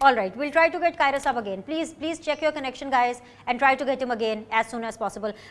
All right, we'll try to get Kaira Sahab again. Please check your connection, guys, and try to get him again as soon as possible.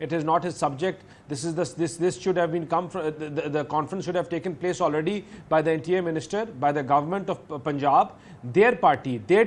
it is not his subject. This should have been come from the conference should have taken place already by the interior minister, by the government of Punjab, their party, their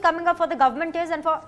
coming up for the government is and for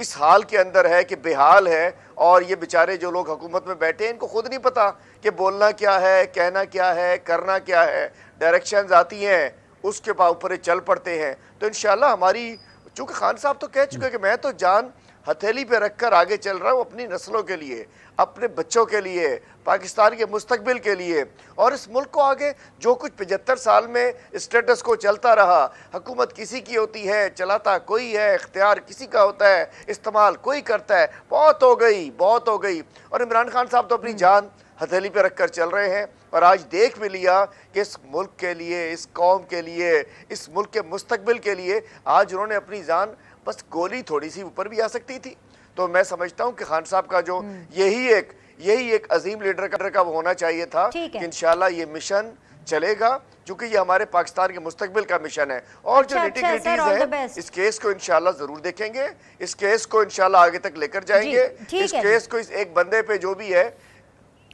اس حال کے اندر ہے کہ بے حال ہے، اور یہ بیچارے جو لوگ حکومت میں بیٹھے ہیں ان کو خود نہیں پتا کہ بولنا کیا ہے، کہنا کیا ہے، کرنا کیا ہے. ڈائریکشنز آتی ہیں اس کے اوپر چل پڑتے ہیں. تو انشاءاللہ ہماری، چونکہ خان صاحب تو کہہ چکے کہ میں تو جان ہتھیلی پہ رکھ کر آگے چل رہا ہوں اپنی نسلوں کے لیے، اپنے بچوں کے لیے، پاکستان کے مستقبل کے لیے، اور اس ملک کو آگے جو کچھ 75 سال میں اسٹیٹس کو چلتا رہا، حکومت کسی کی ہوتی ہے، چلاتا کوئی ہے، اختیار کسی کا ہوتا ہے، استعمال کوئی کرتا ہے، بہت ہو گئی، بہت ہو گئی. اور عمران خان صاحب تو اپنی جان ہتھیلی پہ رکھ کر چل رہے ہیں، اور آج دیکھ بھی لیا کہ اس ملک کے لیے، اس قوم کے لیے، اس ملک کے مستقبل کے لیے آج انہوں نے اپنی جان، بس گولی تھوڑی سی اوپر بھی آ سکتی تھی. تو میں سمجھتا ہوں کہ خان صاحب کا جو یہی ایک عظیم لیڈر کا وہ ہونا چاہیے تھا کہ انشاءاللہ یہ مشن چلے گا، چونکہ یہ ہمارے پاکستان کے مستقبل کا مشن ہے. اور جو نیٹی-گریٹیز ہیں اس کیس کو انشاءاللہ ضرور دیکھیں گے، اس کیس کو انشاءاللہ آگے تک لے کر جائیں گے. اس کیس کو اس ایک بندے پہ جو بھی ہے.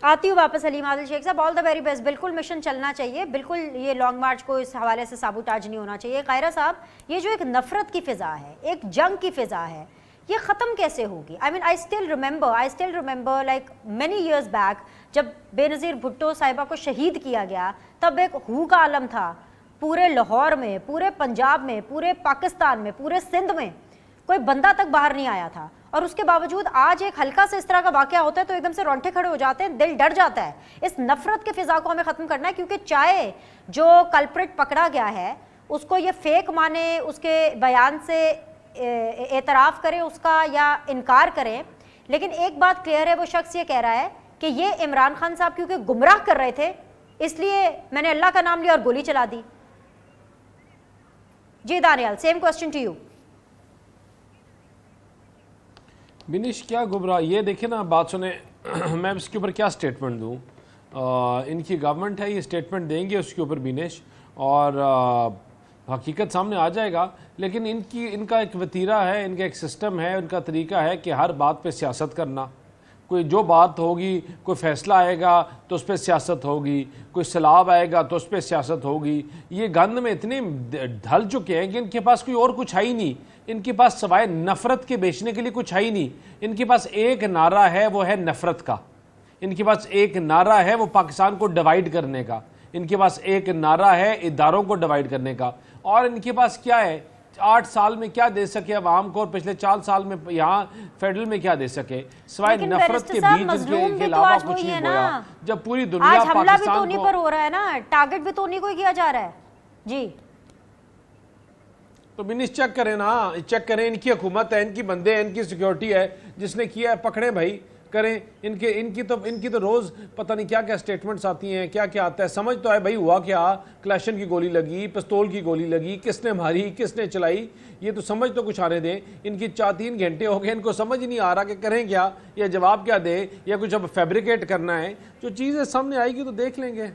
آتی ہوں واپس حلیم عادل شیخ صاحب. آل دا ویری بیسٹ. بالکل مشن چلنا چاہیے، بالکل یہ لانگ مارچ کو اس حوالے سے سابوٹاج نہیں ہونا چاہیے. قاہرہ صاحب، یہ جو ایک نفرت کی فضا ہے، ایک جنگ کی فضا ہے، یہ ختم کیسے ہوگی؟ I mean I still remember like many years back جب بے نظیر بھٹو صاحبہ کو شہید کیا گیا، تب ایک ہو کا عالم تھا پورے لاہور میں، پورے پنجاب میں، پورے پاکستان میں، پورے سندھ میں، کوئی بندہ تک باہر نہیں آیا تھا. اور اس کے باوجود آج ایک ہلکا سے اس طرح کا واقعہ ہوتا ہے تو ایک دم سے رونٹے کھڑے ہو جاتے ہیں، دل ڈر جاتا ہے. اس نفرت کے فضا کو ہمیں ختم کرنا ہے، کیونکہ چاہے جو کلپریٹ پکڑا گیا ہے اس کو یہ فیک مانے، اس کے بیان سے اعتراف کرے اس کا یا انکار کریں، لیکن ایک بات کلیئر ہے، وہ شخص یہ کہہ رہا ہے کہ یہ عمران خان صاحب کیونکہ گمراہ کر رہے تھے اس لیے میں نے اللہ کا نام لیا اور گولی چلا دی. جی Daniyal, same question to you. Benish کیا گمراہ، یہ دیکھیں نا، بات سنیں، میں اس کے اوپر کیا سٹیٹمنٹ دوں. ان کی گورنمنٹ ہے، یہ سٹیٹمنٹ دیں گے اس کے اوپر بینش، اور حقیقت سامنے آ جائے گا. لیکن ان کا ایک وتیرہ ہے، ان کا ایک سسٹم ہے، ان کا طریقہ ہے کہ ہر بات پہ سیاست کرنا. کوئی جو بات ہوگی، کوئی فیصلہ آئے گا تو اس پہ سیاست ہوگی، کوئی سیلاب آئے گا تو اس پہ سیاست ہوگی. یہ گند میں اتنے ڈھل چکے ہیں کہ ان کے پاس کوئی اور کچھ ہے ہی نہیں. ان کے پاس سوائے نفرت کے بیچنے کے لیے کچھ ہے ہی نہیں. ان کے پاس ایک نعرہ ہے، وہ ہے نفرت کا. ان کے پاس ایک نعرہ ہے، وہ پاکستان کو ڈیوائیڈ کرنے کا. ان کے پاس ایک نعرہ ہے، اداروں کو ڈیوائیڈ کرنے کا. اور ان کے پاس کیا ہے، 8 سال میں کیا دے سکے عوام کو، اور پچھلے 4 سال میں یہاں فیڈرل میں کیا دے سکے، سوائے نفرت کے بیج ان کے علاوہ کچھ نہیں بویا. جب پوری دنیا آج حملہ بھی تو پاکستان انہی کو، پر ہو رہا ہے نا، ٹارگٹ بھی تو انہی کو کیا جا رہا ہے. جی تو بینش چیک کریں نا، چیک کریں. ان کی حکومت ہے، ان کی بندے ہیں، ان کی سیکیورٹی ہے، جس نے کیا ہے پکڑیں بھائی، کریں. ان کی تو روز پتہ نہیں کیا کیا سٹیٹمنٹس آتی ہیں، کیا کیا آتا ہے. سمجھ تو ہے بھائی ہوا کیا، کلیشن کی گولی لگی، پستول کی گولی لگی، کس نے ماری، کس نے چلائی، یہ تو سمجھ تو کچھ آنے دیں. ان کی 4-3 گھنٹے ہو گئے، ان کو سمجھ نہیں آ رہا کہ کریں کیا، یا جواب کیا دے، یا کچھ اب فیبریکیٹ کرنا ہے. جو چیزیں سامنے آئے گی تو دیکھ لیں گے.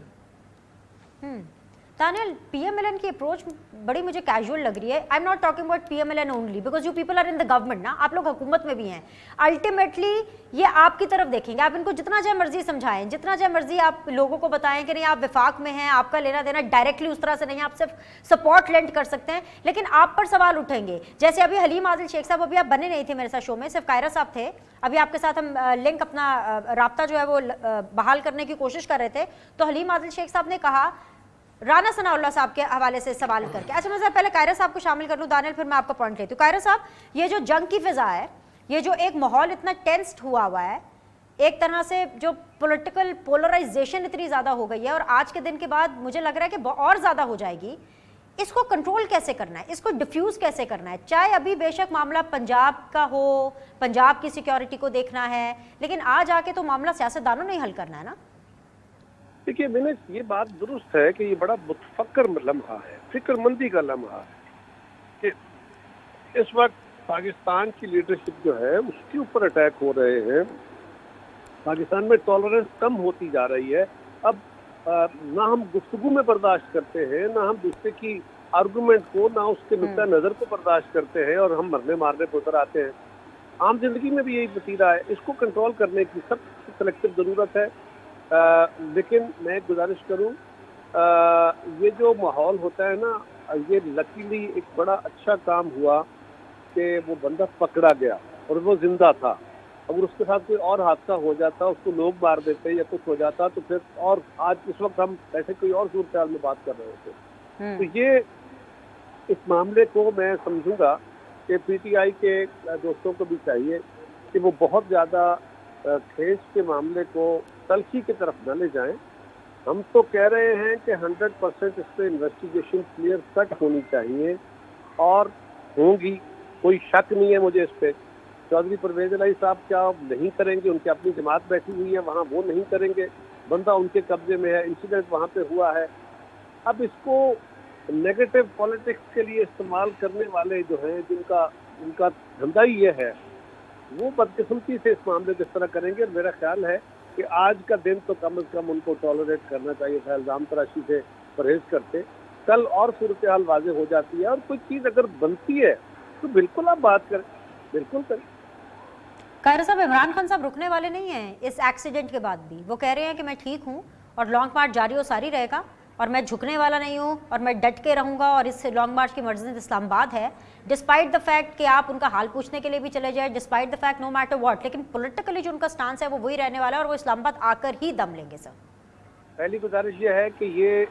Danyal, P M L N کی اپروچ بڑی مجھے کیجول لگ رہی ہے. I am not talking about P M L N only because you people are in the government نا، آپ لوگ حکومت میں بھی ہیں. الٹیمیٹلی یہ آپ کی طرف دیکھیں گے. آپ ان کو جتنا چاہے مرضی سمجھائیں، جتنا چاہے مرضی آپ لوگوں کو بتائیں کہ نہیں آپ وفاق میں ہیں، آپ کا لینا دینا ڈائریکٹلی اس طرح سے نہیں، آپ صرف سپورٹ لینڈ کر سکتے ہیں، لیکن آپ پر سوال اٹھیں گے. جیسے ابھی حلیم عادل شیخ صاحب، ابھی آپ بنے نہیں تھے میرے ساتھ شو میں، صرف قاہرہ صاحب تھے. ابھی آپ کے ساتھ ہم لنک اپنا رابطہ جو ہے وہ بحال کرنے کی کوشش کر رہے تھے، تو حلیم عادل شیخ صاحب نے کہا رانا ثناء اللہ صاحب کے حوالے سے سوال کر کے. اچھا میں پہلے قاہرہ صاحب کو شامل کر لوں دانیل، پھر میں آپ کا پوائنٹ لیتی ہوں. قاہرہ صاحب، یہ جو جنگ کی فضا ہے، یہ جو ایک ماحول اتنا ٹینسڈ ہوا ہے، ایک طرح سے جو پولیٹیکل پولرائزیشن اتنی زیادہ ہو گئی ہے، اور آج کے دن کے بعد مجھے لگ رہا ہے کہ اور زیادہ ہو جائے گی. اس کو کنٹرول کیسے کرنا ہے، اس کو ڈیفیوز کیسے کرنا ہے؟ چاہے ابھی بے شک معاملہ پنجاب کا ہو، پنجاب کی سیکیورٹی کو دیکھنا ہے، لیکن آج آ کے تو معاملہ سیاستدانوں نے حل کرنا ہے نا. دیکھیے میں نے یہ بات درست ہے کہ یہ بڑا متفکر لمحہ ہے، فکر مندی کا لمحہ ہے کہ اس وقت پاکستان کی لیڈرشپ جو ہے اس کے اوپر اٹیک ہو رہے ہیں. پاکستان میں ٹالرنس کم ہوتی جا رہی ہے. اب نہ ہم گفتگو میں برداشت کرتے ہیں، نہ ہم دوسرے کی آرگومنٹ کو، نہ اس کے نقطہ نظر کو برداشت کرتے ہیں، اور ہم مرنے مارنے پہ اتر آتے ہیں. عام زندگی میں بھی یہی وتیرہ ہے. اس کو کنٹرول کرنے کی سخت کلیکٹیو ضرورت ہے. لیکن میں ایک گزارش کروں، یہ جو ماحول ہوتا ہے نا، یہ لکیلی ایک بڑا اچھا کام ہوا کہ وہ بندہ پکڑا گیا. اور وہ زندہ تھا. اگر اس کے ساتھ کوئی اور حادثہ ہو جاتا، اس کو لوگ مار دیتے یا کچھ ہو جاتا تو پھر، اور آج اس وقت ہم ایسے کوئی اور صورتحال میں بات کر رہے ہوتے. تو یہ اس معاملے کو میں سمجھوں گا کہ پی ٹی آئی کے دوستوں کو بھی چاہیے کہ وہ بہت زیادہ کھینچ کے معاملے کو تلخی کی طرف نہ لے جائیں. ہم تو کہہ رہے ہیں کہ 100% اس پہ انویسٹیگیشن کلیئر کٹ ہونی چاہیے، اور ہوں گی، کوئی شک نہیں ہے مجھے اس پہ. چودھری پرویز الہی صاحب کیا نہیں کریں گے؟ ان کی اپنی جماعت بیٹھی ہوئی ہے وہاں، وہ نہیں کریں گے. بندہ ان کے قبضے میں ہے، انسیڈنٹ وہاں پہ ہوا ہے. اب اس کو نیگیٹو پالیٹکس کے لیے استعمال کرنے والے جو ہیں، جن کا دھندا ہی یہ ہے، وہ بدقسمتی سے اس معاملے کو اس طرح کریں گے. اور میرا خیال ہے کہ آج کا دن تو کم از کم ان کو ٹالریٹ کرنا چاہیے تھا، الزام تراشی سے پرہیز کرتے. کل اور صورتحال واضح ہو جاتی ہے، اور کوئی چیز اگر بنتی ہے تو بالکل آپ بات کریں، بالکل کریں. قاہرہ صاحب، عمران خان صاحب رکنے والے نہیں ہیں اس ایکسیڈنٹ کے بعد بھی. وہ کہہ رہے ہیں کہ میں ٹھیک ہوں اور لانگ مارچ جاری و ساری رہے گا، اور میں جھکنے والا نہیں ہوں، اور میں ڈٹ کے رہوں گا، اور اس لانگ مارچ کی مرکز اسلام آباد ہے. ڈسپائٹ دا فیکٹ کہ آپ ان کا حال پوچھنے کے لیے بھی چلے جائیں، despite the fact no matter what, لیکن پولیٹیکلی جو ان کا سٹانس ہے وہ وہی رہنے والا ہے، اور وہ اسلام آباد آ کر ہی دم لیں گے. سر، پہلی گزارش یہ ہے کہ یہ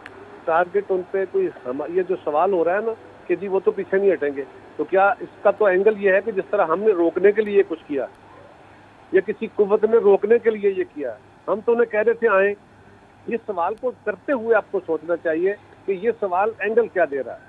ٹارگٹ ان پہ کوئی، یہ جو سوال ہو رہا ہے نا کہ جی وہ تو پیچھے نہیں ہٹیں گے، تو کیا اس کا تو اینگل یہ ہے کہ جس طرح ہم نے روکنے کے لیے کچھ کیا یا کسی قوت نے روکنے کے لیے یہ کیا، ہم تو انہیں کہہ رہے تھے آئیں. یہ سوال کو کرتے ہوئے آپ کو سوچنا چاہیے کہ یہ سوال اینگل کیا دے رہا ہے.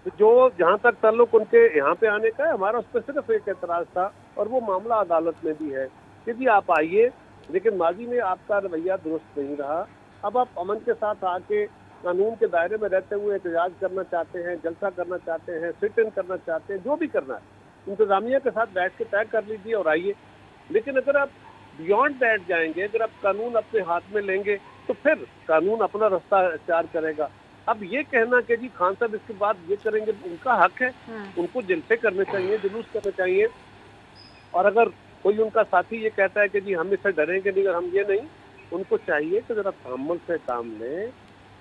تو جو جہاں تک تعلق ان کے یہاں پہ آنے کا ہے، ہمارا اس پہ صرف ایک اعتراض تھا، اور وہ معاملہ عدالت میں بھی ہے کہ جی آپ آئیے، لیکن ماضی میں آپ کا رویہ درست نہیں رہا. اب آپ امن کے ساتھ آ کے قانون کے دائرے میں رہتے ہوئے احتجاج کرنا چاہتے ہیں، جلسہ کرنا چاہتے ہیں، سٹ ان کرنا چاہتے ہیں، جو بھی کرنا ہے انتظامیہ کے ساتھ بیٹھ کے طے کر لیجیے اور آئیے. لیکن اگر آپ بیونڈ دیٹ جائیں گے، اگر آپ قانون اپنے ہاتھ میں لیں گے تو پھر قانون اپنا رستہ اختیار کرے گا. اب یہ کہنا کہ جی خان صاحب اس کے بعد یہ کریں گے، ان کا حق ہے، ان کو جلسے کرنے چاہیے، جلوس کرنے چاہیے. اور اگر کوئی ان کا ساتھی یہ کہتا ہے کہ جی ہم اس سے ڈریں گے نہیں اور ہم یہ نہیں، ان کو چاہیے کہ ذرا تحمل سے کام لیں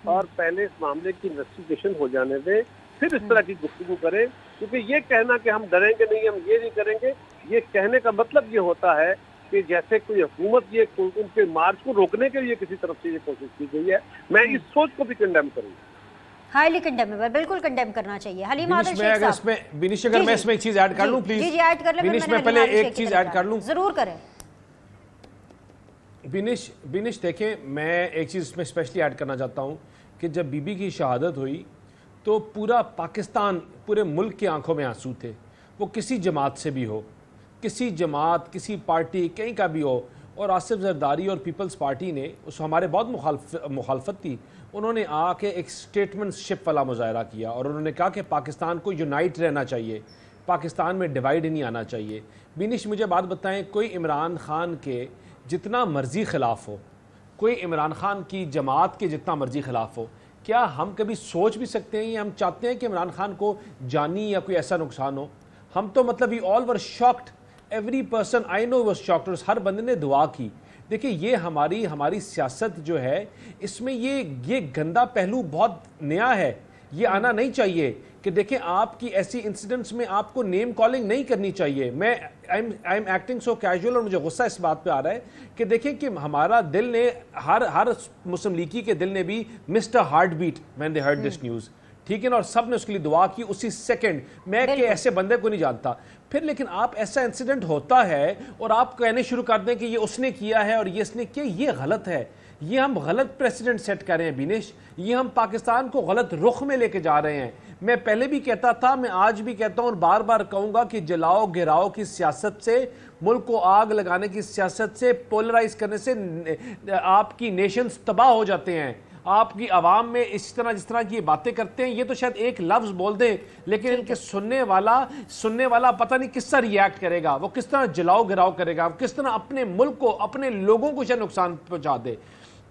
اور پہلے اس معاملے کی انویسٹیگیشن ہو جانے دیں، پھر اس طرح کی گفتگو کریں. کیونکہ یہ کہنا کہ ہم ڈریں گے نہیں، ہم یہ نہیں کریں گے، یہ کہنے کا مطلب یہ ہوتا ہے کہ جیسے کوئی حکومت یہ ان کے مارچ کو روکنے کے لیے کسی طرف سے یہ کوشش کی گئی ہے. میں اس سوچ کو بھی کنڈیم کروں گا. ہائیلی کنڈیمیبل، بالکل کنڈیم کرنا چاہیے. حلیم عادل بینش، میں اگر اس میں بینش اگر میں اس میں ایک چیز ایڈ کر لوں پلیز. جی ایڈ کر لیں. بینش میں پہلے ایک چیز ایڈ کر لوں. ضرور کریں. بینش دیکھیں، میں ایک چیز اس میں اسپیشلی ایڈ کرنا چاہتا ہوں کہ جب بی بی کی شہادت ہوئی تو پورا پاکستان، پورے ملک کی آنکھوں میں آنسو تھے. وہ کسی جماعت سے بھی ہو، کسی جماعت، کسی پارٹی، کہیں کا بھی ہو. اور آصف زرداری اور پیپلز پارٹی نے اس ہمارے بہت مخالفت تھی، انہوں نے آ کے ایک اسٹیٹمنٹ شپ والا مظاہرہ کیا اور انہوں نے کہا کہ پاکستان کو یونائٹ رہنا چاہیے، پاکستان میں ڈیوائیڈ نہیں آنا چاہیے. بینش مجھے بات بتائیں، کوئی عمران خان کے جتنا مرضی خلاف ہو، کوئی عمران خان کی جماعت کے جتنا مرضی خلاف ہو، کیا ہم کبھی سوچ بھی سکتے ہیں یا ہم چاہتے ہیں کہ عمران خان کو جانی یا کوئی ایسا نقصان ہو؟ ہم تو مطلب we all were shocked, every person I know was shocked, اور ہر بندے نے دعا کی. دیکھیں یہ ہماری سیاست جو ہے، اس میں یہ گندا پہلو بہت نیا ہے، یہ آنا نہیں چاہیے. کہ دیکھیں آپ کی ایسی انسیڈنٹس میں آپ کو نیم کالنگ نہیں کرنی چاہیے. میں I am acting so casual, اور مجھے غصہ اس بات پہ آ رہا ہے کہ دیکھیں کہ ہمارا دل نے، ہر مسلم لیگی کے دل نے بھی mister heart beat when they heard this news, ٹھیک ہے نا، اور سب نے اس کے لیے دعا کی اسی سیکنڈ. میں کہ ایسے بندے کو نہیں جانتا. پھر لیکن آپ ایسا انسیڈنٹ ہوتا ہے اور آپ کہنے شروع کر دیں کہ یہ اس نے کیا ہے اور یہ اس نے کیا، یہ غلط ہے. یہ ہم غلط پریسیڈنٹ سیٹ کر رہے ہیں بینش، یہ ہم پاکستان کو غلط رخ میں لے کے جا رہے ہیں. میں پہلے بھی کہتا تھا، میں آج بھی کہتا ہوں اور بار بار کہوں گا کہ جلاؤ گراؤ کی سیاست سے، ملک کو آگ لگانے کی سیاست سے، پولرائز کرنے سے آپ کی نیشنز تباہ ہو جاتے ہیں. آپ کی عوام میں اس طرح جس طرح کی یہ باتیں کرتے ہیں، یہ تو شاید ایک لفظ بول دیں لیکن ان کے سننے والا پتہ نہیں کس طرح ریاکٹ کرے گا، وہ کس طرح جلاؤ گراؤ کرے گا، کس طرح اپنے ملک کو، اپنے لوگوں کو شاید نقصان پہنچا دے.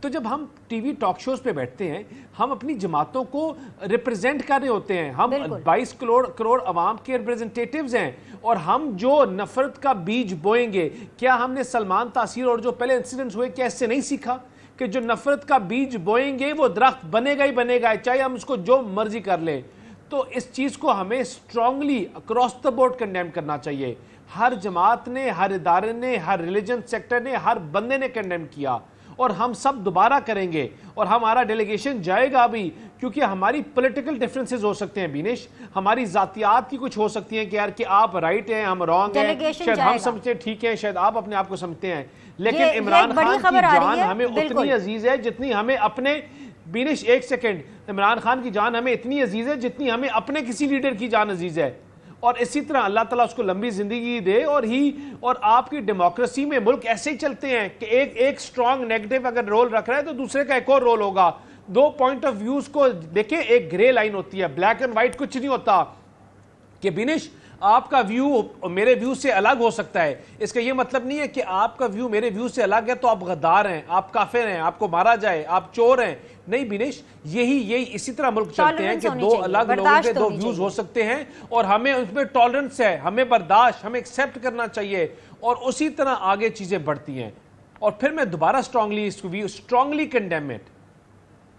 تو جب ہم ٹی وی ٹاک شوز پہ بیٹھتے ہیں، ہم اپنی جماعتوں کو ریپرزینٹ کر رہے ہوتے ہیں، ہم 22 کروڑ عوام کے ریپرزنٹیٹیوز ہیں، اور ہم جو نفرت کا بیج بوئیں گے، کیا ہم نے سلمان تاثیر اور جو پہلے انسیڈنٹس ہوئے کیا اس سے نہیں سیکھا کہ جو نفرت کا بیج بوئیں گے وہ درخت بنے گا ہی بنے گا، چاہے ہم اس کو جو مرضی کر لیں. تو اس چیز کو ہمیں strongly across the board condemn کرنا چاہیے. ہر جماعت نے, ہر ادارے نے, ہر ریلیجن سیکٹر نے, ہر بندے نے کنڈیم کیا, اور ہم سب دوبارہ کریں گے, اور ہمارا ڈیلیگیشن جائے گا بھی, کیونکہ ہماری پولیٹیکل ڈیفرنسز ہو سکتے ہیں بینیش, ہماری ذاتیات کی کچھ ہو سکتی ہیں کہ یار کہ آپ رائٹ ہیں, ہم رانگ ہیں, شاید ہم سمجھتے ہیں ٹھیک ہیں, شاید آپ اپنے آپ کو سمجھتے ہیں, لیکن عمران خان کی جان ہمیں اتنی عزیز ہے جتنی ہمیں اپنے, بینیش ایک سیکنڈ, عمران خان کی جان ہمیں اتنی عزیز ہے جتنی ہمیں اپنے کسی لیڈر کی جان عزیز ہے, اور اسی طرح اللہ تعالیٰ اس کو لمبی زندگی دے, اور آپ کی ڈیموکریسی میں ملک ایسے ہی چلتے ہیں کہ ایک سٹرونگ نیگیٹو اگر رول رکھ رہا ہے تو دوسرے کا ایک اور رول ہوگا, دو پوائنٹ آف ویوز کو دیکھیں, ایک گرے لائن ہوتی ہے, بلیک اینڈ وائٹ کچھ نہیں ہوتا کہ بینش آپ کا ویو میرے ویو سے الگ ہو سکتا ہے, اس کا یہ مطلب نہیں ہے کہ آپ کا ویو میرے ویو سے الگ ہے تو آپ غدار ہیں, آپ کافر ہیں, آپ کو مارا جائے, آپ چور ہیں, نہیں بینش, یہی اسی طرح ملک چلتے ہیں کہ دو الگ لوگوں کے دو ویوز ہو سکتے ہیں, اور ہمیں اس میں ٹالرنس ہے, ہمیں برداشت, ہمیں ایکسیپٹ کرنا چاہیے, اور اسی طرح آگے چیزیں بڑھتی ہیں. اور پھر میں دوبارہ اسٹرانگلی کنڈیم اٹ.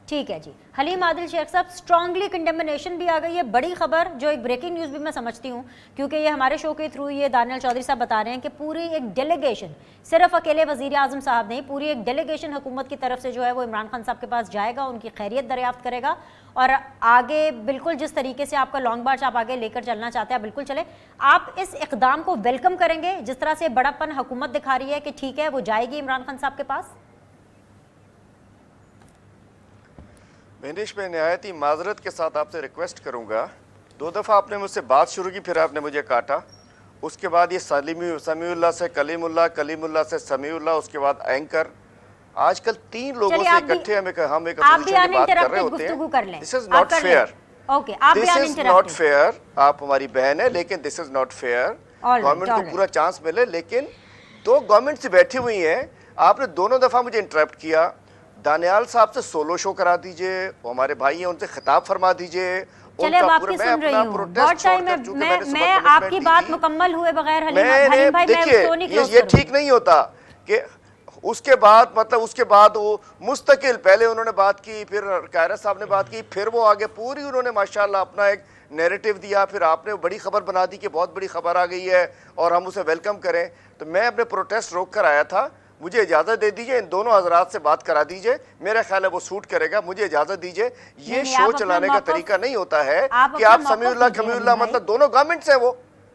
ٹھیک ہے جی, حلیم عادل شیخ صاحب, اسٹرانگلی کنڈیمنیشن بھی آ گئی ہے, بڑی خبر جو ایک بریکنگ نیوز بھی میں سمجھتی ہوں, کیونکہ یہ ہمارے شو کے تھرو یہ دانیال چودھری صاحب بتا رہے ہیں کہ پوری ایک ڈیلیگیشن, صرف اکیلے وزیر اعظم صاحب نہیں, پوری ایک ڈیلیگیشن حکومت کی طرف سے جو ہے وہ عمران خان صاحب کے پاس جائے گا, ان کی خیریت دریافت کرے گا, اور آگے بالکل جس طریقے سے آپ کا لانگ مارچ آپ آگے لے کر چلنا چاہتے ہیں بالکل چلے. آپ اس اقدام کو ویلکم کریں گے, جس طرح سے بڑا پن حکومت دکھا رہی ہے کہ ٹھیک ہے وہ جائے گی عمران خان صاحب کے پاس؟ بینیش, میں نہایت ہی معذرت کے ساتھ آپ سے ریکویسٹ کروں گا, 2 دفعہ آپ نے مجھ سے بات شروع کی, پھر آپ نے مجھے کاٹا, اس کے بعد یہ سمیع اللہ سے کلیم اللہ, کلیم اللہ سے سمیع اللہ, اس کے بعد اینکر, آج کل 3 لوگوں سے اکٹھے ہم ایک اپوزیشن کی بات کر رہے ہوتے ہیں. This is not fair, this is not fair. آپ ہماری بہن ہے لیکن this is not fair. Government کو پورا چانس ملے, لیکن 2 گورنمنٹ سے بیٹھی ہوئی ہیں, آپ نے دونوں دفعہ مجھے انٹرپٹ کیا. دانیال صاحب سے سولو شو کرا دیجئے, وہ ہمارے بھائی ہیں, ان سے خطاب فرما دیجئے. چلے اب آپ کی سن رہی ہوں, بہت ٹائم میں آپ کی بات مکمل ہوئے بغیر حلیم بھائی دیکھیے یہ ٹھیک نہیں ہوتا کہ اس کے بعد مطلب اس کے بعد وہ مستقل, پہلے انہوں نے بات کی, پھر قائرہ صاحب نے بات کی, پھر وہ آگے پوری انہوں نے ماشاءاللہ اپنا ایک نیریٹو دیا, پھر آپ نے بڑی خبر بنا دی کہ بہت بڑی خبر آ گئی ہے اور ہم اسے ویلکم کریں. تو میں اپنے پروٹیسٹ روک کر آیا تھا, مجھے اجازت دے دیجئے, ان دونوں حضرات سے بات کرا دیجئے, میرا خیال ہے وہ سوٹ کرے گا, مجھے اجازت دیجئے. یہ شو چلانے کا طریقہ نہیں ہوتا ہے کہ آپ سمیع اللہ کمیع اللہ, مطلب دونوں گورنمنٹس ہیں, وہ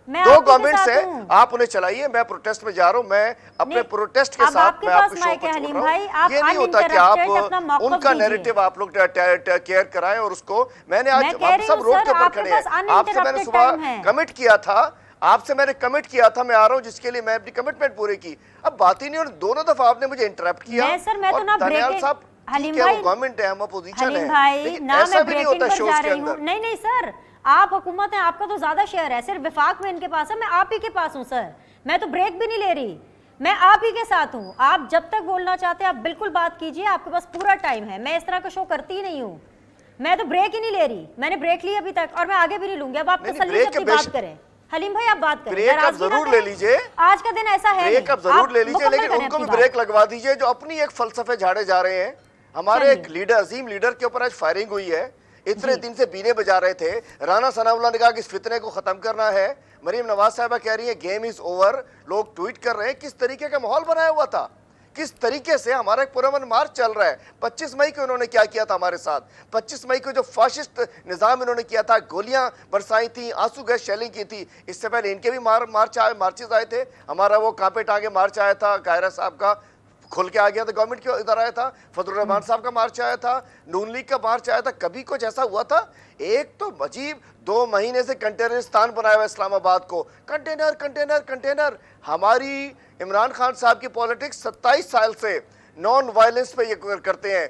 2 گورنمنٹس ہیں, آپ انہیں چلائیے, میں پروٹیسٹ میں جا رہا ہوں, میں اپنے پروٹیسٹ کے ساتھ میں آپ کو شو کو چھوڑ رہا ہوں. یہ نہیں ہوتا کہ آپ ان کا نیریٹو آپ لوگ کیئر کرائیں, اور اس کو میں نے آج ہم سب روڈ کے اوپر کھڑے ہیں, آپ سے میں نے صبح کمٹ کیا تھا, آپ سے میں نے کمٹ کیا تھا, میں آ رہا ہوں جس کے لیے میں اپنی کمٹمنٹ پوری کی. اب بات ہی نہیں, اور 2 دفعہ آپ نے مجھے انٹرپٹ کیا, اور دانیال صاحب ٹھیک ہے وہ گورنمنٹ ہے, ہم اپوزیشن ہیں, لیکن ایسا بھی نہیں ہوتا شوز کے اندر. نہیں سر, آپ حکومت ہیں, آپ کا تو زیادہ شیئر ہے, صرف وفاق میں ان کے پاس ہے, میں آپ ہی کے پاس ہوں سر, میں تو بریک بھی نہیں لے رہی, میں آپ ہی کے ساتھ ہوں. آپ جب تک بولنا چاہتے ہیں آپ بالکل بات کیجئے, آپ کے پاس پورا ٹائم ہے, میں اس طرح کا شو کرتی ہی نہیں ہوں, میں تو بریک ہی نہیں لے رہی, میں نے بریک لی ابھی تک, اور میں آگے بھی نہیں لوں گی. اب آپ تسلی سے اپنی بات کریں حلیم بھائی, آپ بات کریں, بریک آپ ضرور لے لیجئے, آج کا دن ایسا ہے, بریک آپ ضرور لے لیجئے, لیکن ان کو بھی بریک لگوا دیجئے جو اپنی ایک فلسفے جھاڑے جا رہے ہیں. ہمارے ایک لیڈر, عظیم لیڈر کے اوپر آج فائرنگ ہوئی ہے, اتنے دن سے بینے بجا رہے تھے. رانا ثناء اللہ نے کہا کہ اس فتنے کو ختم کرنا ہے, مریم نواز صاحبہ کہہ رہی ہیں گیم از اوور, لوگ ٹویٹ کر رہے ہیں. کس طریقے کا ماحول بنایا ہوا تھا, کس طریقے سے ہمارا ایک پرامن مارچ چل رہا ہے. 25 مئی کو انہوں نے کیا کیا تھا ہمارے ساتھ, 25 مئی کو جو فاشسٹ نظام انہوں نے کیا تھا, گولیاں برسائی تھیں, آنسو گیس شیلنگ کی تھی. اس سے پہلے ان کے بھی مارچز آئے تھے, ہمارا وہ کانپے ٹانگے مارچ آیا تھا, قائرہ صاحب کا کھل کے آ گیا تھا, گورنمنٹ کے ادھر آیا تھا, فضل الرحمان صاحب کا مارچ آیا تھا, نون لیگ کا مارچ آیا تھا. کبھی کچھ ایسا ہوا تھا؟ ایک تو عجیب 2 مہینے سے کنٹینرستان بنایا ہوا اسلام آباد کو, کنٹینر کنٹینر کنٹینر. ہماری عمران خان صاحب کی پولیٹکس 27 سال سے نان وائلنس پہ یہ کرتے ہیں.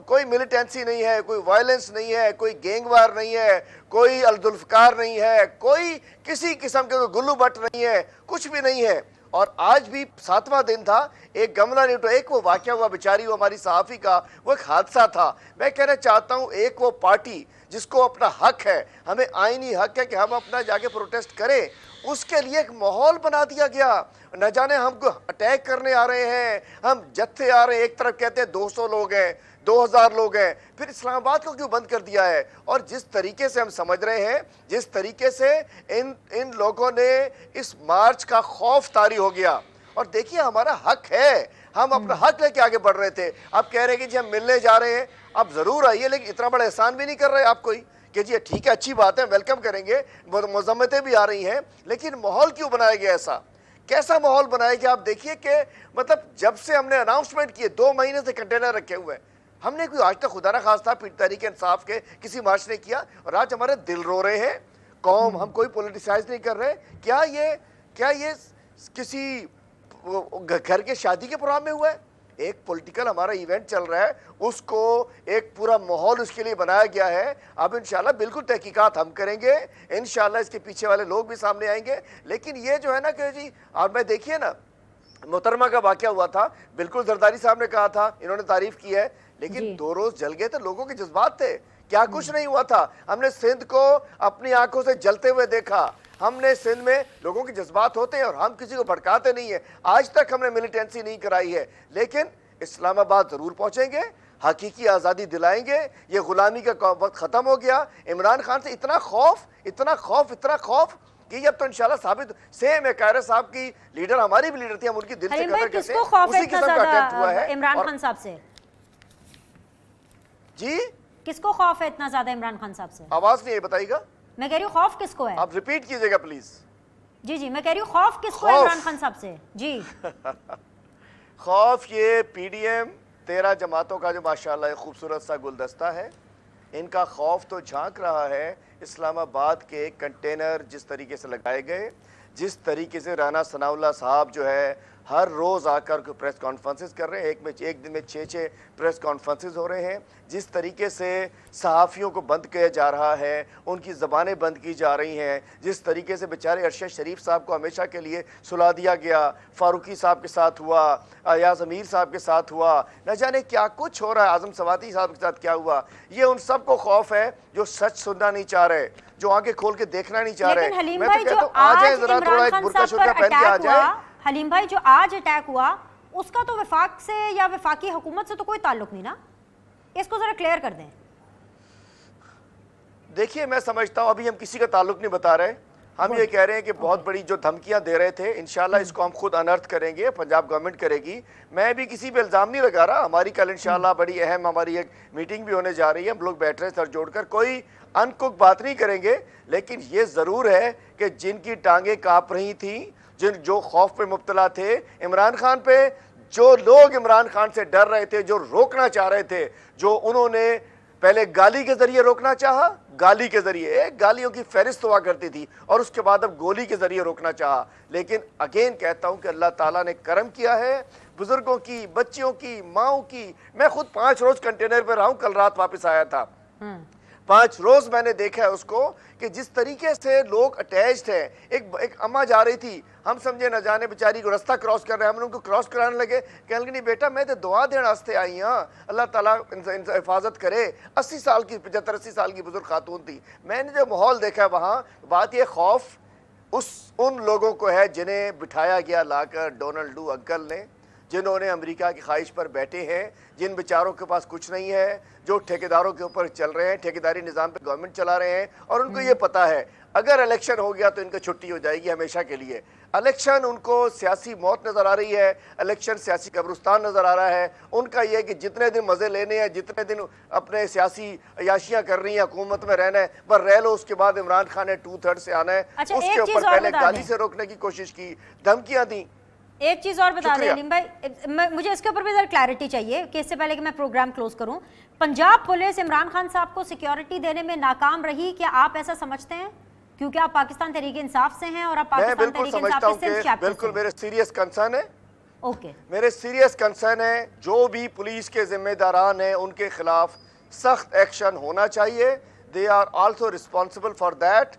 کوئی ملیٹنسی نہیں ہے, کوئی وائلنس نہیں ہے, کوئی گینگ وار نہیں ہے, کوئی الذوالفقار نہیں ہے, کوئی کسی قسم کے گلو بٹ نہیں ہے, کچھ بھی نہیں ہے. اور آج بھی 7واں دن تھا, ایک گملا نیوٹو, ایک وہ واقعہ ہوا بیچاری وہ ہماری صحافی کا, وہ ایک حادثہ تھا. میں کہنا چاہتا ہوں ایک وہ پارٹی جس کو اپنا حق ہے, ہمیں آئینی حق ہے کہ ہم اپنا جا کے پروٹیسٹ کریں, اس کے لیے ایک ماحول بنا دیا گیا. نہ جانے ہم کو اٹیک کرنے آ رہے ہیں, ہم جتھے آ رہے ہیں, ایک طرف کہتے ہیں 200 لوگ ہیں, 2000 لوگ ہیں، پھر اسلام آباد کو کیوں بند کر دیا ہے؟ اور جس طریقے سے ہم سمجھ رہے ہیں، جس طریقے سے ان لوگوں نے اس مارچ کا خوف طاری ہو گیا، اور دیکھیے ہمارا حق ہے، ہم اپنا حق لے کے آگے بڑھ رہے تھے، اب کہہ رہے ہیں کہ جی ہم ملنے جا رہے ہیں، اب ضرور آئیے، لیکن اتنا بڑا احسان بھی نہیں کر رہے آپ کوئی کہ جی ٹھیک ہے اچھی بات ہے ویلکم کریں گے، مذمتیں بھی آ رہی ہیں، لیکن ماحول کیوں بنایا گیا ایسا؟ کیسا ماحول بنایا گیا؟ آپ دیکھیے کہ مطلب جب سے ہم نے اناؤنسمنٹ کیے 2 مہینے سے کنٹینر رکھے ہوئے ہیں، ہم نے کوئی آج تک خدا نہ خواستہ تحریک انصاف کے کسی مارچ نے کیا، اور آج ہمارے دل رو رہے ہیں قوم، ہم کوئی پولیٹیسائز نہیں کر رہے، کیا یہ کسی گھر کے شادی کے پروگرام میں ہوا ہے؟ ایک پولیٹیکل ہمارا ایونٹ چل رہا ہے، اس کو ایک پورا ماحول اس کے لیے بنایا گیا ہے، اب انشاءاللہ بالکل تحقیقات ہم کریں گے، انشاءاللہ اس کے پیچھے والے لوگ بھی سامنے آئیں گے، لیکن یہ جو ہے نا کہ جی، اور میں دیکھیے نا محترمہ کا واقعہ ہوا تھا، بالکل زرداری صاحب نے کہا تھا، انہوں نے تعریف کی ہے، لیکن 2 روز جل گئے تھے، لوگوں کے جذبات تھے، کیا کچھ نہیں ہوا تھا، ہم نے سندھ کو اپنی آنکھوں سے جلتے ہوئے دیکھا، ہم نے سندھ میں لوگوں کے جذبات ہوتے ہیں اور ہم کسی کو بھڑکاتے نہیں ہیں، آج تک ہم نے ملیٹنسی نہیں کرائی ہے، لیکن اسلام آباد ضرور پہنچیں گے، حقیقی آزادی دلائیں گے، یہ غلامی کا وقت ختم ہو گیا، عمران خان سے اتنا خوف کہ یہ اب تو انشاءاللہ ثابت سیم ہے، قاہرہ صاحب کی لیڈر ہماری بھی لیڈر تھی، ہم ان کی دل سے قدر کرتے کس کو خوف ہے اسی اتنا قسم کا اٹیمپٹ ہوا زیادہ ہے۔ عمران خان صاحب سے؟ جی کس کو خوف ہے اتنا زیادہ عمران خان صاحب سے؟ آواز نہیں ہے، بتائیے گا، میں کہہ رہی ہوں خوف کس کو ہے؟ آپ ریپیٹ کیجئے گا پلیز۔ جی میں کہہ رہی ہوں خوف کس کو ہے عمران خان صاحب سے؟ جی خوف یہ پی ڈی ایم 13 جماعتوں کا جو ماشاءاللہ ایک خوبصورت سا گلدستہ ہے، ان کا خوف تو جھانک رہا ہے اسلام آباد کے کنٹینر جس طریقے سے لگائے گئے، جس طریقے سے رانا ثناء اللہ صاحب جو ہے ہر روز آ کر پریس کانفرنسز کر رہے ہیں، ایک دن میں 6 پریس کانفرنسز ہو رہے ہیں، جس طریقے سے صحافیوں کو بند کیا جا رہا ہے، ان کی زبانیں بند کی جا رہی ہیں، جس طریقے سے بیچارے ارشد شریف صاحب کو ہمیشہ کے لیے سلا دیا گیا، فاروقی صاحب کے ساتھ ہوا، ایاز امیر صاحب کے ساتھ ہوا، نہ جانے کیا کچھ ہو رہا ہے، اعظم سواتی صاحب کے ساتھ کیا ہوا، یہ ان سب کو خوف ہے جو سچ سننا نہیں چاہ رہے، جو آنکھیں کھول کے دیکھنا نہیں چاہ رہے۔ لیکن حلیم میں بھائی تو جو کہتا ہوں آ جائیں آج ذرا تھوڑا عمران ایک خان برقع صاحب پر شرقہ پہن کے آ اٹیک جائیں۔ ہوا، حلیم بھائی جو آج اٹیک ہوا اس کا تو وفاق سے یا وفاقی حکومت سے تو کوئی تعلق نہیں نا، اس کو ذرا کلیئر کر دیں۔ دیکھیے میں سمجھتا ہوں ابھی ہم کسی کا تعلق نہیں بتا رہے، ہم یہ کہہ رہے ہیں کہ بہت بڑی جو دھمکیاں دے رہے تھے انشاءاللہ اس کو ہم خود انرتھ کریں گے، پنجاب گورنمنٹ کرے گی، میں بھی کسی پہ الزام نہیں لگا رہا، ہماری کل انشاءاللہ بڑی اہم ہماری ایک میٹنگ بھی ہونے جا رہی ہے، ہم لوگ بیٹھ رہے ہیں سر جوڑ کر، کوئی انکک بات نہیں کریں گے، لیکن یہ ضرور ہے کہ جن کی ٹانگیں کانپ رہی تھیں، جو خوف پہ مبتلا تھے عمران خان پہ، جو لوگ عمران خان سے ڈر رہے تھے، جو روکنا چاہ رہے تھے، جو انہوں نے پہلے گالی کے ذریعے روکنا چاہا، گالی کے ذریعے گالیوں کی فہرست ہوا کرتی تھی، اور اس کے بعد اب گولی کے ذریعے روکنا چاہا، لیکن اگین کہتا ہوں کہ اللہ تعالیٰ نے کرم کیا ہے بزرگوں کی، بچیوں کی، ماؤں کی، میں خود 5 روز کنٹینر پہ رہا ہوں، کل رات واپس آیا تھا، 5 روز میں نے دیکھا ہے اس کو کہ جس طریقے سے لوگ اٹیچڈ ہیں، ایک اماں جا رہی تھی، ہم سمجھے نہ جانے بیچاری کو رستہ کراس کر رہے ہیں، ہم نے ان کو کراس کرانے لگے، کہنے لگے نہیں بیٹا میں تو دعا دینے واسطے آئی ہاں، اللہ تعالیٰ ان سے حفاظت کرے، 80 سال کی 75-80 سال کی بزرگ خاتون تھی، میں نے جو ماحول دیکھا وہاں، بات یہ خوف ان لوگوں کو ہے جنہیں بٹھایا گیا لا کر ڈونلڈ انکل نے، جنہوں نے امریکہ کی خواہش پر بیٹھے ہیں، جن بیچاروں کے پاس کچھ نہیں ہے، جو ٹھیکیداروں کے اوپر چل رہے ہیں، ٹھیکیداری نظام پہ گورنمنٹ چلا رہے ہیں، اور ان کو یہ پتا ہے اگر الیکشن ہو گیا تو ان کا چھٹی ہو جائے گی ہمیشہ کے لیے، الیکشن ان کو سیاسی موت نظر آ رہی ہے، الیکشن سیاسی قبرستان نظر آ رہا ہے، ان کا یہ کہ جتنے دن مزے لینے ہیں، جتنے دن اپنے سیاسی عیاشیاں کر رہی ہیں، حکومت میں رہنا ہے، بس رہ لو، اس کے بعد عمران خان نے 2/3 سے آنا ہے، اچھا اس ایک کے اوپر چیز اور پہلے بتا گالی دیں، سے روکنے کی کوشش کی، دھمکیاں دیں۔ ایک چیز اور بتا دیں شکریہ۔ علیم بھائی، مجھے اس کے اوپر بھی ذرا کلیئرٹی چاہیے کہ اس سے پہلے کہ میں پروگرام کلوز کروں، پنجاب پولیس عمران خان صاحب کو سیکیورٹی دینے میں ناکام رہی، کیا آپ ایسا سمجھتے ہیں؟ کیونکہ آپ پاکستان تحریک انصاف سے ہیں اور آپ میں پاکستان بالکل تحریک سمجھتا انصاف ہوں کے سندھ کہ چیپٹر بالکل سے میرے سیریس کنسرن ہے، اوکے، میرے سیریس کنسرن ہے جو بھی پولیس کے ذمہ داران ہیں ان کے خلاف سخت ایکشن ہونا چاہیے، they are also responsible for that.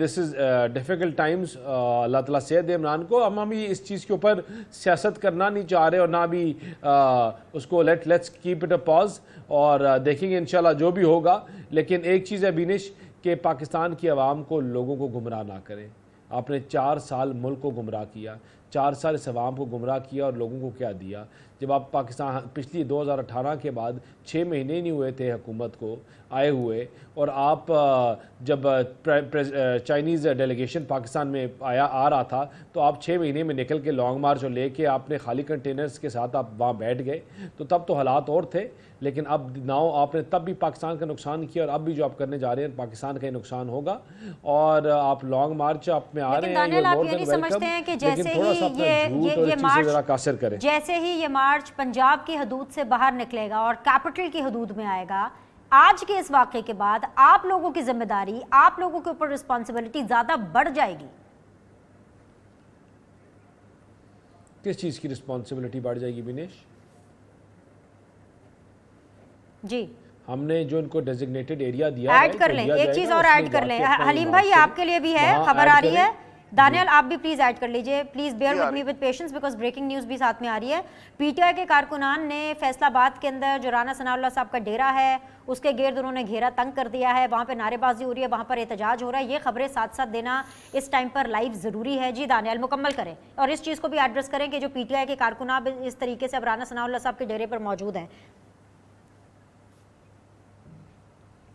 This is difficult times, اللہ تعالیٰ صحت دے عمران کو، ہم بھی اس چیز کے اوپر سیاست کرنا نہیں چاہ رہے اور نہ بھی اس کو لیٹس کیپ اٹ اے پاز، اور دیکھیں گے انشاءاللہ جو بھی ہوگا. لیکن ایک چیز ہے بینش کہ پاکستان کی عوام کو، لوگوں کو گمراہ نہ کریں. آپ نے 4 سال ملک کو گمراہ کیا، 4 سال اس عوام کو گمراہ کیا اور لوگوں کو کیا دیا. جب آپ پاکستان پچھلی 2018 کے بعد 6 مہینے نہیں ہوئے تھے حکومت کو آئے ہوئے، اور آپ جب چائنیز ڈیلیگیشن پاکستان میں آ رہا تھا تو آپ 6 مہینے میں نکل کے لانگ مارچ اور لے کے آپ نے خالی کنٹینرز کے ساتھ آپ وہاں بیٹھ گئے. تو تب تو حالات اور تھے، لیکن اب ناؤ آپ نے تب بھی پاکستان کا نقصان کیا اور اب بھی جو آپ کرنے جا رہے ہیں پاکستان کا ہی نقصان ہوگا. اور آپ لانگ مارچ آپ میں آ رہے ہیں، دانیال آپ یہ نہیں سمجھتے ہیں کہ جیسے ہی یہ مارچ پنجاب کی حدود سے باہر نکلے گا اور کیپٹل کی حدود میں آئے گا، آج کے اس واقعے کے بعد آپ لوگوں کی ذمہ داری، آپ لوگوں کے اوپر رسپانسبلٹی زیادہ بڑھ جائے گی؟ کس چیز کی رسپانسبلٹی بڑھ جائے گی بینیش؟ جی ہم نے جو ان کو ڈیزگنیٹڈ ایریا دیا ایڈ کر لیں، ایک چیز اور ایڈ کر لیں. حلیم بھائی آپ کے لیے بھی ہے، خبر آ رہی ہے. دانیال آپ بھی پلیز ایڈ کر لیجئے، please bear with me with patience because breaking news بھی ساتھ میں آ رہی ہے. پی ٹی آئی کے کارکنان نے فیصل آباد کے اندر جو رانا ثناء اللہ صاحب کا ڈیرا ہے اس کے گرد انہوں نے گھیرا تنگ کر دیا ہے، وہاں پہ نعرے بازی ہو رہی ہے، وہاں پر احتجاج ہو رہا ہے. یہ خبریں ساتھ ساتھ دینا اس ٹائم پر لائیو ضروری ہے. جی دانیال مکمل کریں اور اس چیز کو بھی ایڈریس کریں کہ جو پی ٹی آئی کے کارکنان اس طریقے سے اب رانا ثناء اللہ صاحب کے ڈیرے پر موجود ہیں.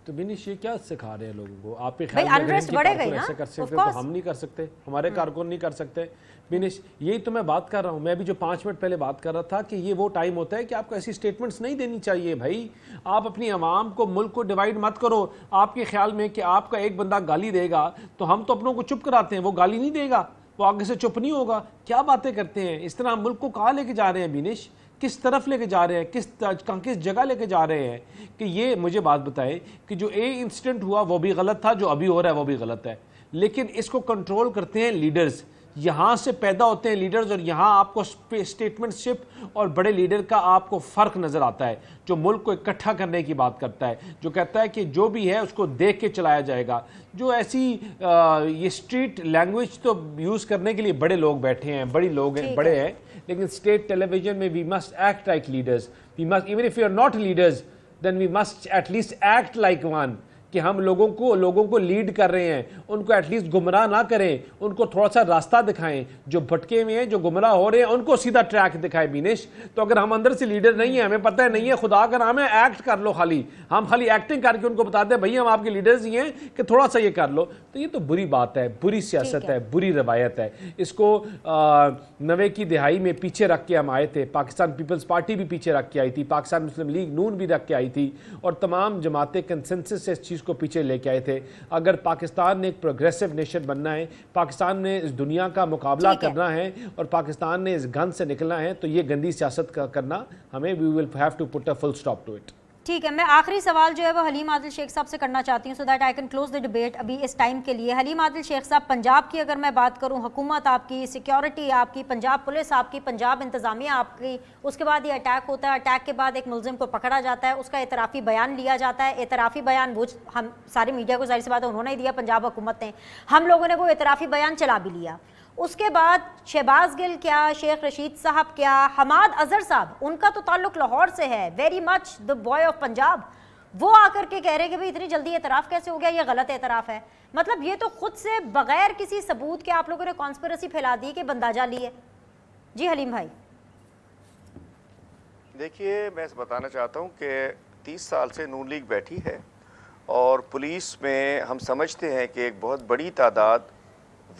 تو بینیش یہ کیا سکھا رہے ہیں لوگوں کو؟ آپ کے بھائی خیال unrest میں بڑھے کارکن گئی نا؟ ایسے کر سکتے تو ہم نہیں کر سکتے، ہمارے کارکن نہیں کر سکتے؟ بینیش یہی تو میں بات کر رہا ہوں. میں بھی جو 5 منٹ پہلے بات کر رہا تھا کہ یہ وہ ٹائم ہوتا ہے کہ آپ کو ایسی سٹیٹمنٹس نہیں دینی چاہیے. بھائی آپ اپنی عوام کو، ملک کو ڈیوائیڈ مت کرو. آپ کے خیال میں کہ آپ کا ایک بندہ گالی دے گا تو ہم تو اپنوں کو چپ کراتے ہیں، وہ گالی نہیں دے گا، وہ آگے سے چپ نہیں ہوگا. کیا باتیں کرتے ہیں؟ اس طرح ملک کو کہاں لے کے جا رہے ہیں بینیش؟ کس طرف لے کے جا رہے ہیں؟ کس جگہ لے کے جا رہے ہیں؟ کہ یہ مجھے بات بتائیں کہ جو انسیڈنٹ ہوا وہ بھی غلط تھا، جو ابھی ہو رہا ہے وہ بھی غلط ہے، لیکن اس کو کنٹرول کرتے ہیں لیڈرز. یہاں سے پیدا ہوتے ہیں لیڈرز، اور یہاں آپ کو سٹیٹمنٹ شپ اور بڑے لیڈر کا آپ کو فرق نظر آتا ہے، جو ملک کو اکٹھا کرنے کی بات کرتا ہے، جو کہتا ہے کہ جو بھی ہے اس کو دیکھ کے چلایا جائے گا. جو ایسی یہ اسٹریٹ لینگویج تو یوز کرنے کے لیے بڑے لوگ بیٹھے ہیں، بڑی لوگ ہیں، بڑے ہیں، لیکن اسٹیٹ ٹیلی ویژن میں we must act like leaders. We must even if you are not leaders then we must at least act like one, کہ ہم لوگوں کو لیڈ کر رہے ہیں، ان کو ایٹ لیسٹ گمراہ نہ کریں، ان کو تھوڑا سا راستہ دکھائیں. جو بھٹکے ہوئے ہیں، جو گمراہ ہو رہے ہیں، ان کو سیدھا ٹریک دکھائیں بینیش. تو اگر ہم اندر سے لیڈر نہیں ہیں، ہمیں پتہ نہیں ہے، خدا کا نام ہے ایکٹ کر لو. ہم خالی ایکٹنگ کر کے ان کو بتاتے ہیں بھائی ہم آپ کے لیڈرز ہی ہیں کہ تھوڑا سا یہ کر لو. تو یہ تو بری بات ہے، بری سیاست ہے، بری روایت ہے. اس کو 90 کی دہائی میں پیچھے رکھ کے ہم آئے تھے. پاکستان پیپلز پارٹی بھی پیچھے رکھ کے آئی تھی، پاکستان مسلم لیگ نون بھی رکھ کے آئی تھی، اور تمام جماعتیں کنسنسس سے اس چیز کو پیچھے لے کے آئے تھے. اگر پاکستان نے ایک پروگریسو نیشن بننا ہے، پاکستان نے اس دنیا کا مقابلہ کرنا ہے، اور پاکستان نے اس گند سے نکلنا ہے، تو یہ گندی سیاست کرنا ہمیں we will have to put a full stop to it. ٹھیک ہے. میں آخری سوال جو ہے وہ حلیم عادل شیخ صاحب سے کرنا چاہتی ہوں so that I can close the debate ابھی اس ٹائم کے لیے. حلیم عادل شیخ صاحب، پنجاب کی اگر میں بات کروں، حکومت آپ کی، سیکیورٹی آپ کی، پنجاب پولیس آپ کی، پنجاب انتظامیہ آپ کی، اس کے بعد یہ اٹیک ہوتا ہے، اٹیک کے بعد ایک ملزم کو پکڑا جاتا ہے، اس کا اعترافی بیان لیا جاتا ہے. اعترافی بیان وہ ہم سارے میڈیا کو ظاہر سی بات ہے انہوں نے دیا، پنجاب حکومت نے، ہم لوگوں نے وہ اعترافی بیان چلا بھی لیا. اس کے بعد شہباز گل کیا، شیخ رشید صاحب کیا، حماد اظہر صاحب، ان کا تو تعلق لاہور سے ہے، very much the boy of Punjab. وہ آ کر کے کہہ رہے کہ بھئی اتنی جلدی اعتراف کیسے ہو گیا، یہ غلط اعتراف ہے. مطلب یہ تو خود سے بغیر کسی ثبوت کے آپ لوگوں نے کانسپریسی پھیلا دی کہ بندہ جعلی ہے. جی حلیم بھائی. دیکھیے میں بتانا چاہتا ہوں کہ 30 سال سے نون لیگ بیٹھی ہے، اور پولیس میں ہم سمجھتے ہیں کہ ایک بہت بڑی تعداد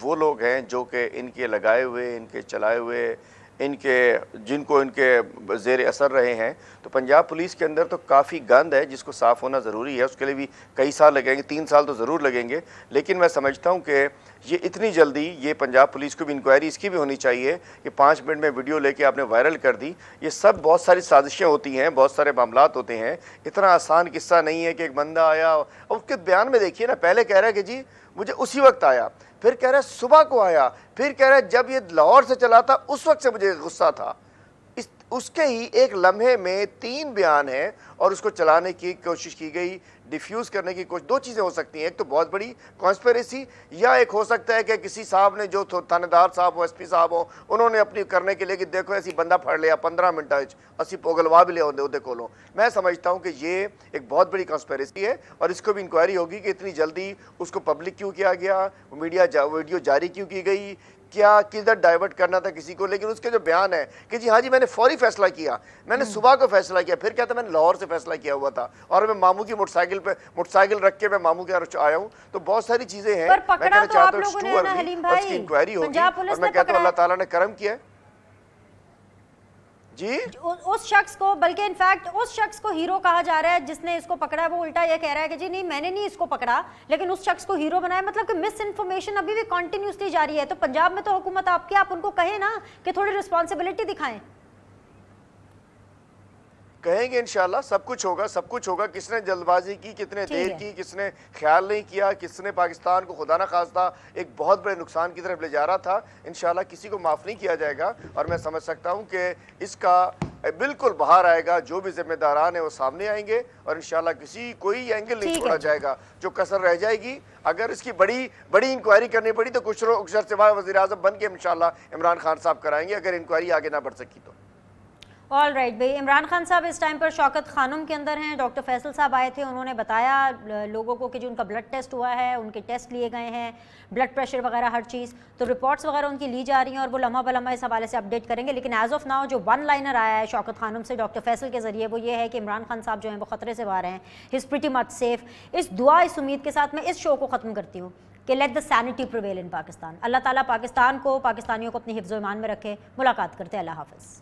وہ لوگ ہیں جو کہ ان کے لگائے ہوئے، ان کے چلائے ہوئے، جن کو ان کے زیر اثر رہے ہیں. تو پنجاب پولیس کے اندر تو کافی گند ہے جس کو صاف ہونا ضروری ہے. اس کے لیے بھی کئی سال لگیں گے، 3 سال تو ضرور لگیں گے. لیکن میں سمجھتا ہوں کہ یہ اتنی جلدی، یہ پنجاب پولیس کو بھی انکوائری اس کی بھی ہونی چاہیے کہ 5 منٹ میں ویڈیو لے کے آپ نے وائرل کر دی. یہ سب بہت ساری سازشیں ہوتی ہیں، بہت سارے معاملات ہوتے ہیں. اتنا آسان قصہ نہیں ہے کہ ایک بندہ آیا اور اس کے بیان میں دیکھیے نا، پہلے کہہ رہا ہے کہ جی مجھے اسی وقت آیا، پھر کہہ رہا ہے صبح کو آیا، پھر کہہ رہا ہے جب یہ لاہور سے چلا تھا اس وقت سے مجھے غصہ تھا. اس کے ہی ایک لمحے میں 3 بیان ہیں اور اس کو چلانے کی کوشش کی گئی، ڈیفیوز کرنے کی کوشش. 2 چیزیں ہو سکتی ہیں، ایک تو بہت بڑی کانسپیریسی، یا ایک ہو سکتا ہے کہ کسی صاحب نے جو تھانے دار صاحب ہو، ایس پی صاحب ہو، انہوں نے اپنی کرنے کے لیے کہ دیکھو ایسی بندہ پھڑ لیا 15 منٹ اسی پوگلوا بھی لے دے کولوں. میں سمجھتا ہوں کہ یہ ایک بہت بڑی کانسپیریسی ہے اور اس کو بھی انکوائری ہوگی کہ اتنی جلدی اس کو پبلک کیوں کیا گیا، ویڈیو جاری کیوں کی گئی، کیا کدھر ڈائیورٹ کرنا تھا کسی کو. لیکن اس کے جو بیان ہے کہ جی ہاں جی میں نے فوری فیصلہ کیا، میں نے صبح کو فیصلہ کیا، پھر کیا تھا میں نے لاہور سے فیصلہ کیا ہوا تھا اور میں ماموں کی موٹر سائیکل رکھ کے میں ماموں کے یہاں آیا ہوں. تو بہت ساری چیزیں ہیں، میں کہنا چاہتا ہوں اس کی انکوائری ہوگی اور میں کہتا ہوں اللہ تعالیٰ نے کرم کیا ہے. جی اس شخص کو، بلکہ انفیکٹ اس شخص کو ہیرو کہا جا رہا ہے جس نے اس کو پکڑا ہے، وہ الٹا یہ کہہ رہا ہے کہ جی نہیں میں نے نہیں اس کو پکڑا، لیکن اس شخص کو ہیرو بنایا. مطلب کہ مس انفارمیشن ابھی بھی کنٹینیوسلی جاری ہے. تو پنجاب میں تو حکومت آپ کی، آپ ان کو کہیں نا کہ تھوڑی رسپانسبلٹی دکھائیں. کہیں گے انشاءاللہ سب کچھ ہوگا. کس نے جلد بازی کی، کتنے دیر کی، کس نے خیال نہیں کیا، کس نے پاکستان کو خدا نہ خواستہ ایک بہت بڑے نقصان کی طرف لے جا رہا تھا. انشاءاللہ کسی کو معاف نہیں کیا جائے گا اور میں سمجھ سکتا ہوں کہ اس کا بالکل باہر آئے گا. جو بھی ذمہ داران ہیں وہ سامنے آئیں گے اور انشاءاللہ کوئی اینگل نہیں چھوڑا جائے گا. جو کسر رہ جائے گی، اگر اس کی بڑی انکوائری کرنی پڑی تو کچھ سے وزیر اعظم بن کے انشاءاللہ عمران خان صاحب کرائیں گے اگر انکوائری آگے نہ بڑھ سکی تو. آل رائٹ بھائی، عمران خان صاحب اس ٹائم پر شوکت خانم کے اندر ہیں. ڈاکٹر فیصل صاحب آئے تھے، انہوں نے بتایا لوگوں کو کہ جو ان کا بلڈ ٹیسٹ ہوا ہے، ان کے ٹیسٹ لیے گئے ہیں، بلڈ پریشر وغیرہ ہر چیز، تو رپورٹس وغیرہ ان کی لی جا رہی ہیں اور وہ لمحہ بلمحہ اس حوالے سے اپڈیٹ کریں گے. لیکن ایز آف ناؤ جو 1 لائنر آیا ہے شوکت خانم سے ڈاکٹر فیصل کے ذریعے وہ یہ ہے کہ عمران خان صاحب جو ہیں وہ خطرے سے باہر ہیں، ہی از پریٹی مچ سیف. اس دعا، اس امید کے ساتھ میں اس شو کو ختم کرتی ہوں کہ لیٹ دا سینٹی پریویل ان پاکستان. اللہ تعالیٰ پاکستان کو، پاکستانیوں کو اپنی حفظ و ایمان میں رکھے. ملاقات کرتے ہیں. اللہ حافظ.